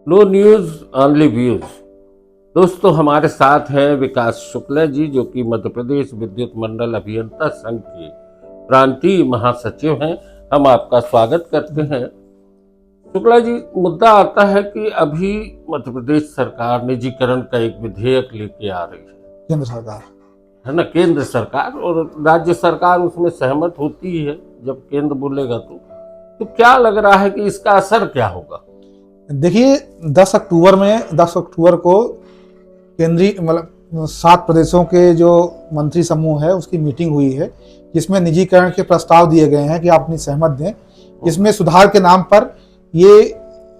No news only views. दोस्तों, हमारे साथ हैं विकास शुक्ला जी, जो कि मध्य प्रदेश विद्युत मंडल अभियंता संघ के प्रांतीय महासचिव हैं। हम आपका स्वागत करते हैं। शुक्ला जी, मुद्दा आता है कि अभी मध्य प्रदेश सरकार निजीकरण का एक विधेयक लेके आ रही है। केंद्र सरकार है ना, केंद्र सरकार, और राज्य सरकार उसमें सहमत होती ही है जब केंद्र बोलेगा तो क्या लग रहा है कि इसका असर क्या होगा? देखिए, 10 अक्टूबर को केंद्रीय 7 प्रदेशों के जो मंत्री समूह है उसकी मीटिंग हुई है, जिसमें निजीकरण के प्रस्ताव दिए गए हैं कि आप अपनी सहमत दें। इसमें सुधार के नाम पर ये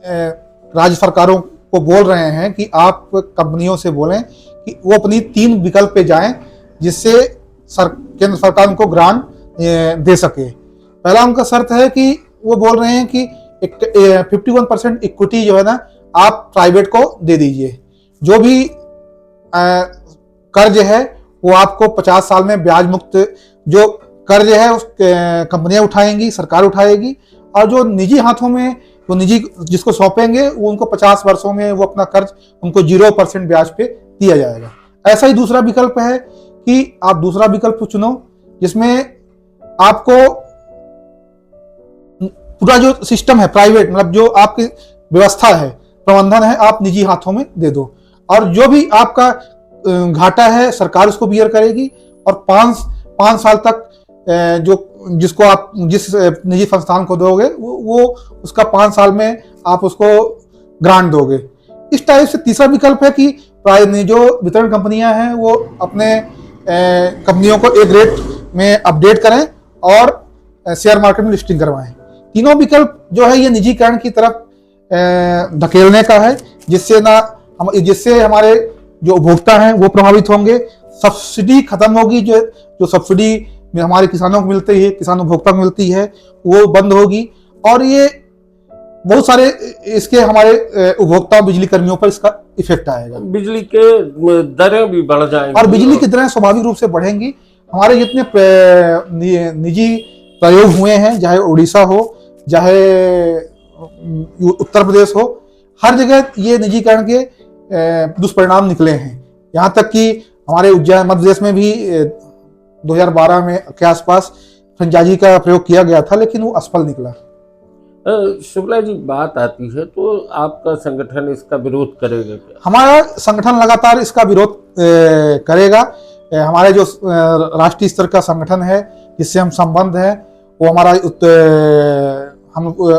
राज्य सरकारों को बोल रहे हैं कि आप कंपनियों से बोलें कि वो अपनी 3 विकल्प पे जाएं, जिससे केंद्र सरकार उनको ग्रांट दे सके। पहला उनका शर्त है कि वो बोल रहे हैं कि 51% इक्विटी जो है ना, आप प्राइवेट को दे दीजिए। जो भी कर्ज है वो आपको 50 साल में ब्याज मुक्त जो कर्ज है उस कंपनियां उठाएंगी, सरकार उठाएगी, और जो निजी हाथों में वो निजी जिसको सौंपेंगे वो उनको 50 वर्षों में वो अपना कर्ज उनको 0% ब्याज पे दिया जाएगा। ऐसा ही दूसरा विकल्प है कि आप दूसरा विकल्प चुनो, जिसमें आपको पूरा जो सिस्टम है प्राइवेट, मतलब जो आपकी व्यवस्था है, प्रबंधन है, आप निजी हाथों में दे दो, और जो भी आपका घाटा है सरकार उसको बियर करेगी, और 5 साल तक जो जिसको आप जिस निजी संस्थान को दोगे वो उसका 5 साल में आप उसको ग्रांट दोगे। इस टाइप से तीसरा विकल्प है कि जो वितरण कंपनियां हैं वो अपने कंपनियों को एक रेट में अपडेट करें और शेयर मार्केट में लिस्टिंग करवाएं। तीनों विकल्प जो है ये निजीकरण की तरफ धकेलने का है, जिससे हमारे जो उपभोक्ता हैं वो प्रभावित होंगे। सब्सिडी खत्म होगी, जो सब्सिडी में हमारे किसानों को मिलती है, किसान उपभोक्ता को मिलती है, वो बंद होगी, और ये बहुत सारे इसके हमारे उपभोक्ता बिजली कर्मियों पर इसका इफेक्ट आएगा। बिजली के दरें भी बढ़ जाएंगी, और बिजली की दरें स्वाभाविक रूप से बढ़ेंगी। हमारे जितने निजी प्रयोग हुए हैं, चाहे उड़ीसा हो, चाहे उत्तर प्रदेश हो, हर जगह ये निजीकरण के दुष्परिणाम निकले हैं। यहाँ तक कि हमारे उज्जैन मध्य प्रदेश में भी 2012 में के आसपास फ्रेंचाइजी का प्रयोग किया गया था, लेकिन वो असफल निकला। शुक्ला जी, बात आती है तो आपका संगठन इसका विरोध करेगा क्या? हमारा संगठन लगातार इसका विरोध करेगा। हमारे जो राष्ट्रीय स्तर का संगठन है जिससे हम संबंध है, वो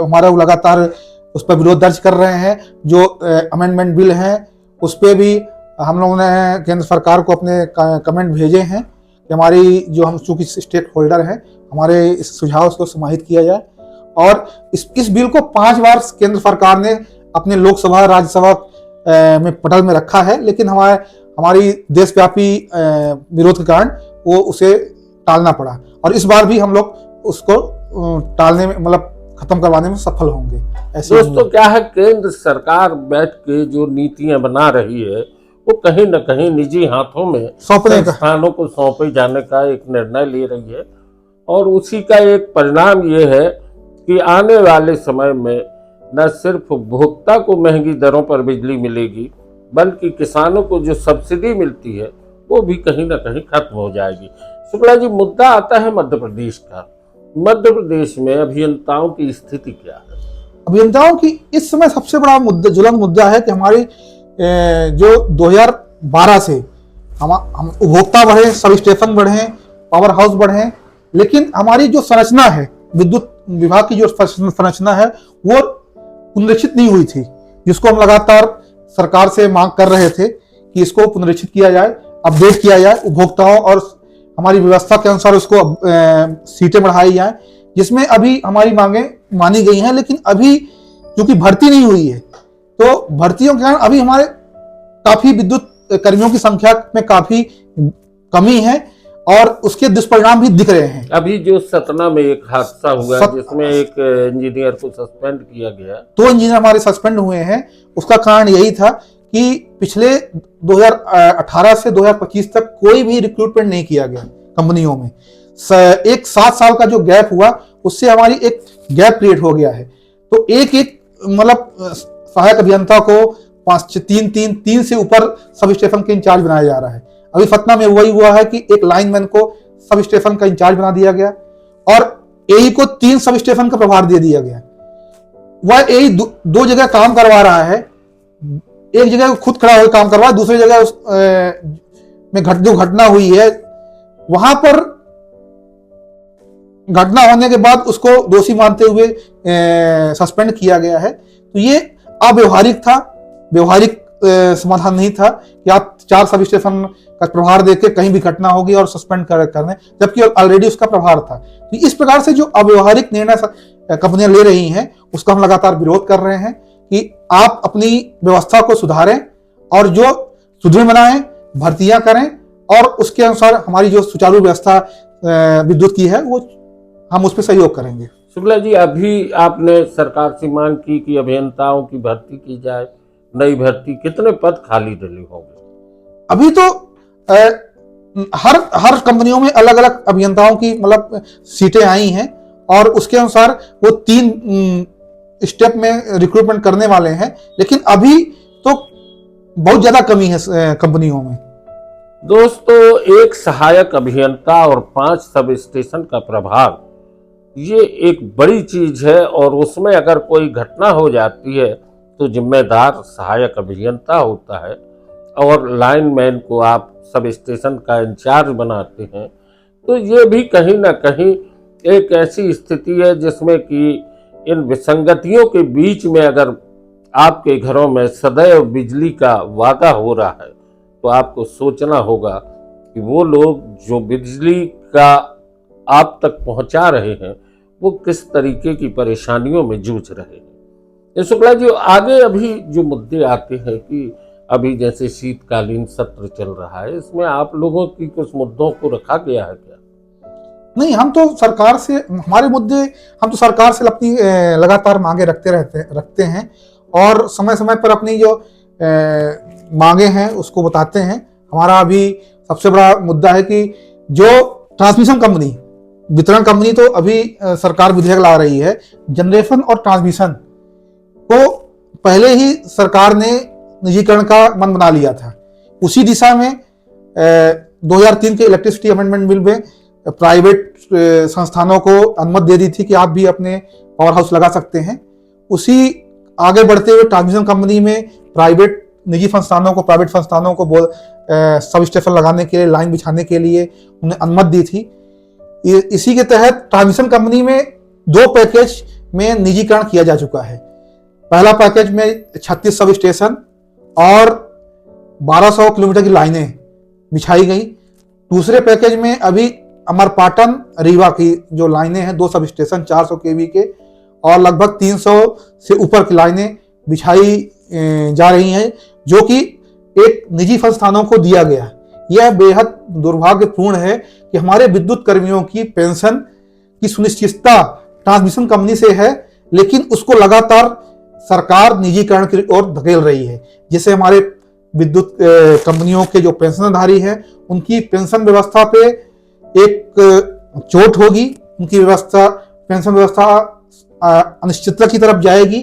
हमारा लगातार उस पर विरोध दर्ज कर रहे हैं। जो अमेंडमेंट बिल है उस पर भी हम लोगों ने केंद्र सरकार को अपने कमेंट भेजे हैं कि हमारी जो हम चूंकि स्टेक होल्डर हैं, हमारे इस सुझाव को समाहित किया जाए। और इस बिल को 5 बार केंद्र सरकार ने अपने लोकसभा राज्यसभा में पटल में रखा है, लेकिन हमारी देशव्यापी विरोध के कारण वो उसे टालना पड़ा, और इस बार भी हम लोग उसको टालने में खत्म करवाने में सफल होंगे। दोस्तों, क्या है, केंद्र सरकार बैठ के जो नीतियां बना रही है वो कहीं न कहीं निजी हाथों में संस्थानों को सौंपे जाने का एक निर्णय ले रही है, और उसी का एक परिणाम ये है कि आने वाले समय में न सिर्फ उपभोक्ता को महंगी दरों पर बिजली मिलेगी, बल्कि किसानों को जो सब्सिडी मिलती है वो भी कहीं ना कहीं खत्म हो जाएगी। शुक्ला जी, मुद्दा आता है मध्य प्रदेश का। मध्य प्रदेश में अभियंताओं की स्थिति क्या है? अभियंताओं की इस समय सबसे बड़ा ज्वलंत मुद्दा है कि हमारी जो 2012 से हम उपभोक्ता बढ़े, सब स्टेशन बढ़े, पावर हाउस बढ़े, लेकिन हमारी जो संरचना है, विद्युत विभाग की जो संरचना है वो पुनरीक्षित नहीं हुई थी, जिसको हम लगातार सरकार से मांग कर रहे थे कि इसको पुनरीक्षित किया जाए, अपडेट किया जाए, उपभोक्ताओं और हमारी व्यवस्था के अनुसार उसको सीटें बढ़ाई जाए, जिसमें अभी हमारी मांगें मानी गई हैं। लेकिन अभी क्योंकि भर्ती नहीं हुई है, तो भर्तियों के कारण अभी हमारे काफी विद्युत कर्मियों की संख्या में काफी कमी है, और उसके दुष्परिणाम भी दिख रहे हैं। अभी जो सतना में एक हादसा हुआ जिसमें एक इंजीनियर को सस्पेंड किया गया, 2 इंजीनियर हमारे सस्पेंड हुए हैं। उसका कारण यही था कि पिछले 2018 से 2025 तक कोई भी रिक्रूटमेंट नहीं किया गया कंपनियों में। एक 7 साल का जो गैप हुआ, उससे हमारी एक गैप क्रिएट हो गया है। तो एक सहायक अभियंता को 3 से ऊपर सब स्टेशन के इंचार्ज बनाया जा रहा है। अभी सतना में वही हुआ है कि एक लाइनमैन को सब स्टेशन का इंचार्ज बना दिया गया और एई को 3 सब स्टेशन का प्रभार दे दिया गया। वह एई 2 जगह काम करवा रहा है, एक जगह खुद खड़ा होकर काम करवा, दूसरी जगह में जो घटना हुई है वहां पर घटना होने के बाद उसको दोषी मानते हुए सस्पेंड किया गया है। तो ये अव्यवहारिक था, व्यवहारिक समाधान नहीं था कि आप 4 सब स्टेशन का प्रभार देके कहीं भी घटना होगी और सस्पेंड करने, जबकि ऑलरेडी उसका प्रभार था। तो इस प्रकार से जो अव्यवहारिक निर्णय कंपनियां ले रही हैं उसका हम लगातार विरोध कर रहे हैं कि आप अपनी व्यवस्था को सुधारें और जो सुदृढ़ बनाएं, भर्तियां करें और उसके अनुसार हमारी जो सुचारू व्यवस्था विद्युत की है वो हम उस पर सहयोग करेंगे। शुक्ला जी, अभी आपने सरकार से मांग की कि अभियंताओं की भर्ती की जाए, नई भर्ती, कितने पद खाली डले होंगे? अभी तो हर कंपनियों में अलग अलग अभियंताओं की मतलब सीटें आई हैं और उसके अनुसार वो 3 स्टेप में रिक्रूटमेंट करने वाले हैं, लेकिन अभी तो बहुत ज्यादा कमी है कंपनियों में। दोस्तों, एक सहायक अभियंता और 5 सब स्टेशन का प्रभार, ये एक बड़ी चीज है और उसमें अगर कोई घटना हो जाती है तो जिम्मेदार सहायक अभियंता होता है और लाइनमैन को आप सब स्टेशन का इंचार्ज बनाते हैं। तो ये भी कहीं ना कहीं एक ऐसी स्थिति है जिसमें कि इन विसंगतियों के बीच में अगर आपके घरों में सदैव बिजली का वादा हो रहा है तो आपको सोचना होगा कि वो लोग जो बिजली का आप तक पहुंचा रहे हैं वो किस तरीके की परेशानियों में जूझ रहे हैं। शुक्ला जी, आगे अभी जो मुद्दे आते हैं कि अभी जैसे शीतकालीन सत्र चल रहा है, इसमें आप लोगों की कुछ मुद्दों को रखा गया है क्या? नहीं, हम तो सरकार से हमारे मुद्दे, हम तो सरकार से अपनी लगातार मांगे रखते हैं और समय समय पर अपनी जो मांगे हैं उसको बताते हैं। हमारा अभी सबसे बड़ा मुद्दा है कि जो ट्रांसमिशन कंपनी, वितरण कंपनी, तो अभी सरकार विधेयक ला रही है, जनरेशन और ट्रांसमिशन को पहले ही सरकार ने निजीकरण का मन बना लिया था। उसी दिशा में 2003 के इलेक्ट्रिसिटी अमेंडमेंट बिल में प्राइवेट संस्थानों को अनुमति दे दी थी कि आप भी अपने पावर हाउस लगा सकते हैं। उसी आगे बढ़ते हुए ट्रांसमिशन कंपनी में निजी संस्थानों को, प्राइवेट संस्थानों को सब स्टेशन लगाने के लिए, लाइन बिछाने के लिए उन्हें अनुमति दी थी। इसी के तहत ट्रांसमिशन कंपनी में 2 पैकेज में निजीकरण किया जा चुका है। पहला पैकेज में 36 सब स्टेशन और 1200 किलोमीटर की लाइनें बिछाई गई। दूसरे पैकेज में अभी अमरपाटन रीवा की जो लाइनें हैं, 2 सब स्टेशन 400 केवी के और लगभग 300 से ऊपर की लाइनें बिछाई जा रही हैं, जो कि एक निजी संस्थानों को दिया गया। यह बेहद दुर्भाग्यपूर्ण है कि हमारे विद्युत कर्मियों की पेंशन की सुनिश्चितता ट्रांसमिशन कंपनी से है, लेकिन उसको लगातार सरकार निजीकरण की ओर धकेल रही है, जिससे हमारे विद्युत कंपनियों के जो पेंशनधारी हैं उनकी पेंशन व्यवस्था पे एक चोट होगी, उनकी पेंशन व्यवस्था अनिश्चितता की तरफ जाएगी।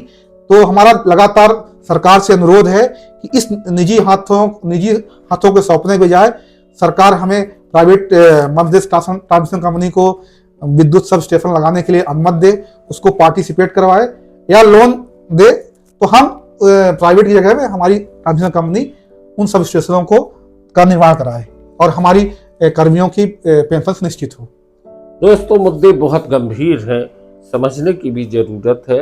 तो हमारा लगातार सरकार से अनुरोध है कि इस निजी हाथों के सौंपने के बजाय सरकार हमें private Madhya Pradesh transmission company को विद्युत सब स्टेशन लगाने के लिए अनुमति दे, उसको पार्टिसिपेट करवाए या लोन दे, तो हम प्राइवेट की जगह में हमारी ट्रांसमिशन कंपनी उन सब स्टेशनों का निर्माण कराए और हमारी कर्मियों की पेंशन सुनिश्चित हो। दोस्तों, मुद्दे बहुत गंभीर हैं, समझने की भी जरूरत है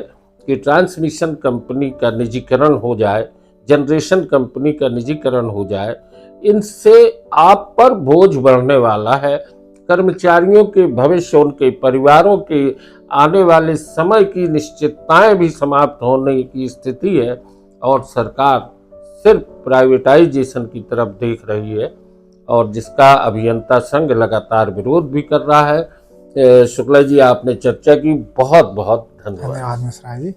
कि ट्रांसमिशन कंपनी का निजीकरण हो जाए, जनरेशन कंपनी का निजीकरण हो जाए, इनसे आप पर बोझ बढ़ने वाला है। कर्मचारियों के भविष्य, उनके परिवारों के आने वाले समय की निश्चितताएं भी समाप्त होने की स्थिति है और सरकार सिर्फ प्राइवेटाइजेशन की तरफ देख रही है और जिसका अभियंता संघ लगातार विरोध भी कर रहा है। शुक्ला जी, आपने चर्चा की, बहुत बहुत धन्यवाद। धन्यवाद मिश्रा जी।